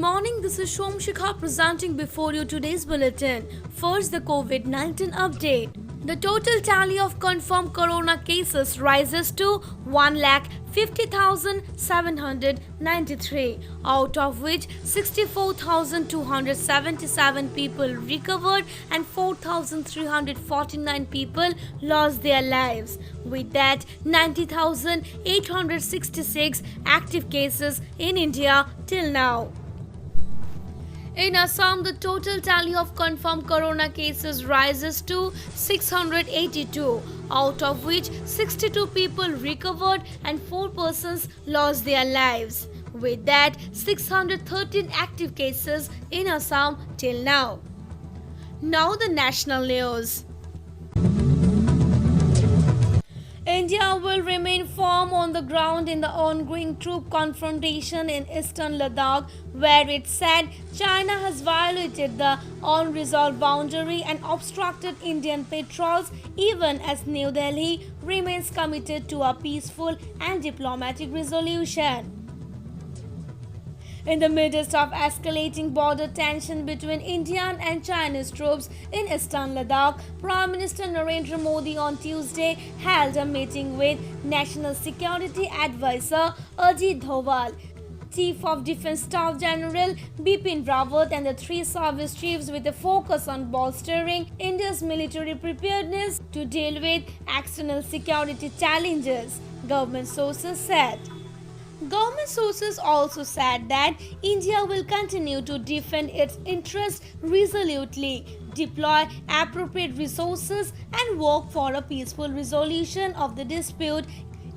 morning, this is Shomshikha presenting before you today's bulletin. First, the COVID-19 update. The total tally of confirmed corona cases rises to 1,50,793, out of which 64,277 people recovered and 4,349 people lost their lives. With that, 90,866 active cases in India till now. In Assam, the total tally of confirmed corona cases rises to 682, out of which 62 people recovered and 4 persons lost their lives. With that, 613 active cases in Assam till now. Now the national news. India will remain firm on the ground in the ongoing troop confrontation in eastern Ladakh, where it said China has violated the unresolved boundary and obstructed Indian patrols, even as New Delhi remains committed to a peaceful and diplomatic resolution. In the midst of escalating border tension between Indian and Chinese troops in eastern Ladakh, Prime Minister Narendra Modi on Tuesday held a meeting with National Security Advisor Ajit Doval, Chief of Defence Staff General Bipin Rawat and the 3 service chiefs with a focus on bolstering India's military preparedness to deal with external security challenges, government sources said. Government sources also said that India will continue to defend its interests resolutely, deploy appropriate resources, and work for a peaceful resolution of the dispute,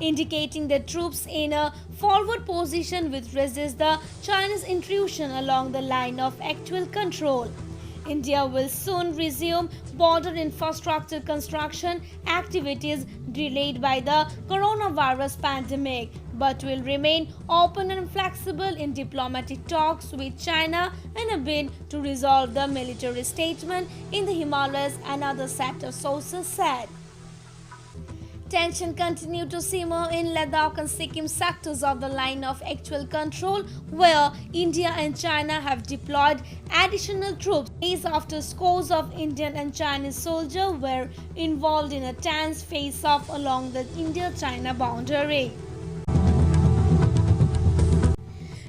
indicating that troops in a forward position will resist the Chinese intrusion along the line of actual control. India will soon resume border infrastructure construction activities delayed by the coronavirus pandemic, but will remain open and flexible in diplomatic talks with China in a bid to resolve the military statement in the Himalayas, another set of sources said. Tension continued to simmer in Ladakh and Sikkim sectors of the line of actual control, where India and China have deployed additional troops days after scores of Indian and Chinese soldiers were involved in a tense face-off along the India-China boundary.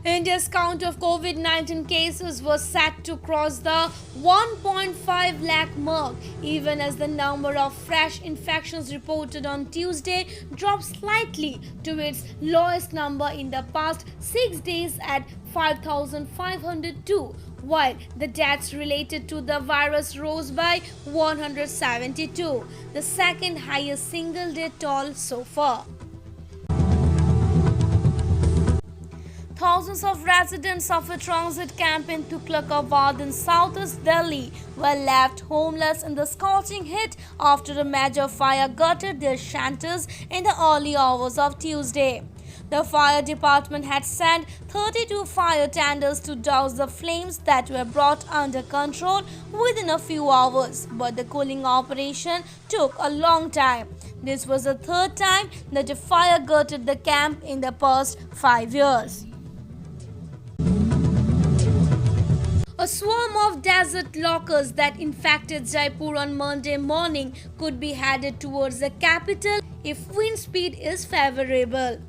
India's count of COVID-19 cases was set to cross the 1.5 lakh mark, even as the number of fresh infections reported on Tuesday dropped slightly to its lowest number in the past 6 days at 5,502, while the deaths related to the virus rose by 172, the second highest single-day toll so far. Thousands of residents of a transit camp in Tughlakabad in southeast Delhi were left homeless in the scorching heat after a major fire gutted their shelters in the early hours of Tuesday. The fire department had sent 32 fire tenders to douse the flames that were brought under control within a few hours, but the cooling operation took a long time. This was the third time that a fire gutted the camp in the past 5 years. A swarm of desert locusts that infected Jaipur on Monday morning could be headed towards the capital if wind speed is favorable.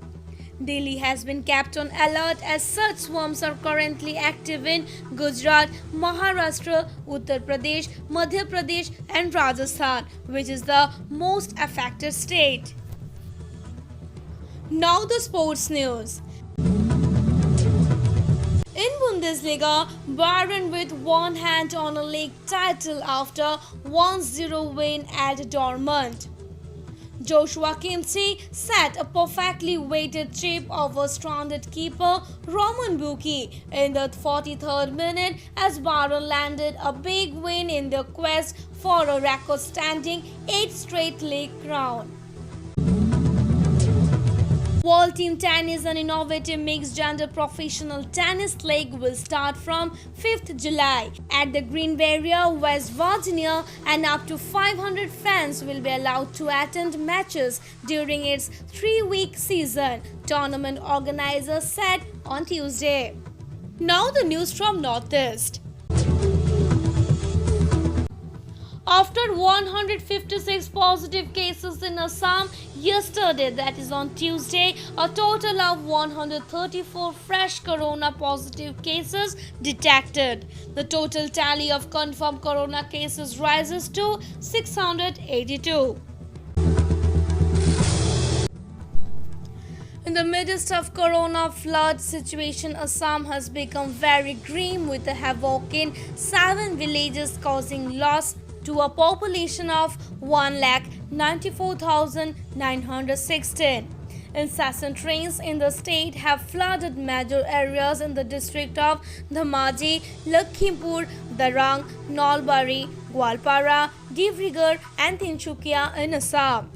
Delhi has been kept on alert as such swarms are currently active in Gujarat, Maharashtra, Uttar Pradesh, Madhya Pradesh and Rajasthan, which is the most affected state. Now the sports news. In Bundesliga, Bayern with one hand on a league title after 1-0 win at Dortmund. Joshua Kimmich set a perfectly weighted chip over stranded keeper Roman Buki in the 43rd minute as Bayern landed a big win in their quest for a record-standing 8th straight league crown. World Team Tennis, an innovative mixed-gender professional tennis league, will start from 5th July at the Green Barrier, West Virginia, and up to 500 fans will be allowed to attend matches during its 3-week season, tournament organizers said on Tuesday. Now the news from North-East. After 156 positive cases in Assam yesterday, that is on Tuesday, a total of 134 fresh corona positive cases detected. The total tally of confirmed corona cases rises to 682. In the midst of corona flood situation, Assam has become very grim with the havoc in 7 villages causing loss to a population of 1,94,916. Incessant rains in the state have flooded major areas in the district of Dhamaji, Lakhimpur, Darang, Nalbari, Gwalpara, Divrigarh and Tinsukia in Assam.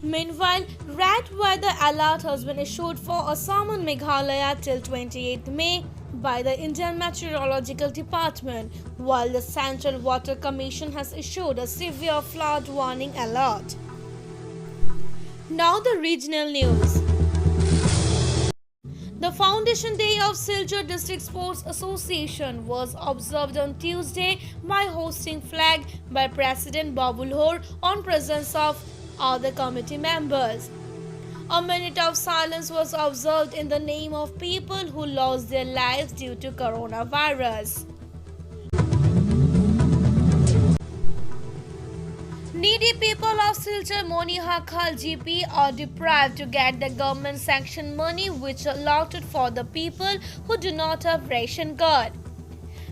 Meanwhile, red weather alert has been issued for Assam and Meghalaya till 28th May by the Indian Meteorological Department, while the Central Water Commission has issued a severe flood warning alert. Now the regional news. The Foundation Day of Silchar District Sports Association was observed on Tuesday by hosting flag by President Babulhor on presence of other committee members. A minute of silence was observed in the name of people who lost their lives due to coronavirus. Needy people of Silchar Monihakhal GP are deprived to get the government sanctioned money which allotted for the people who do not have ration card.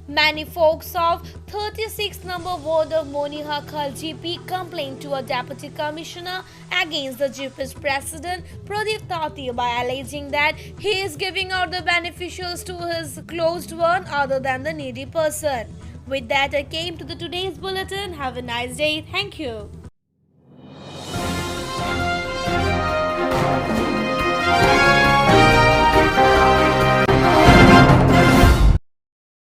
Many folks of 36 number ward of Monihakhal GP complained to a deputy commissioner against the GP's president Pradeep Tati by alleging that he is giving out the beneficials to his closed one other than the needy person. With that, I came to the today's bulletin. Have a nice day. Thank you.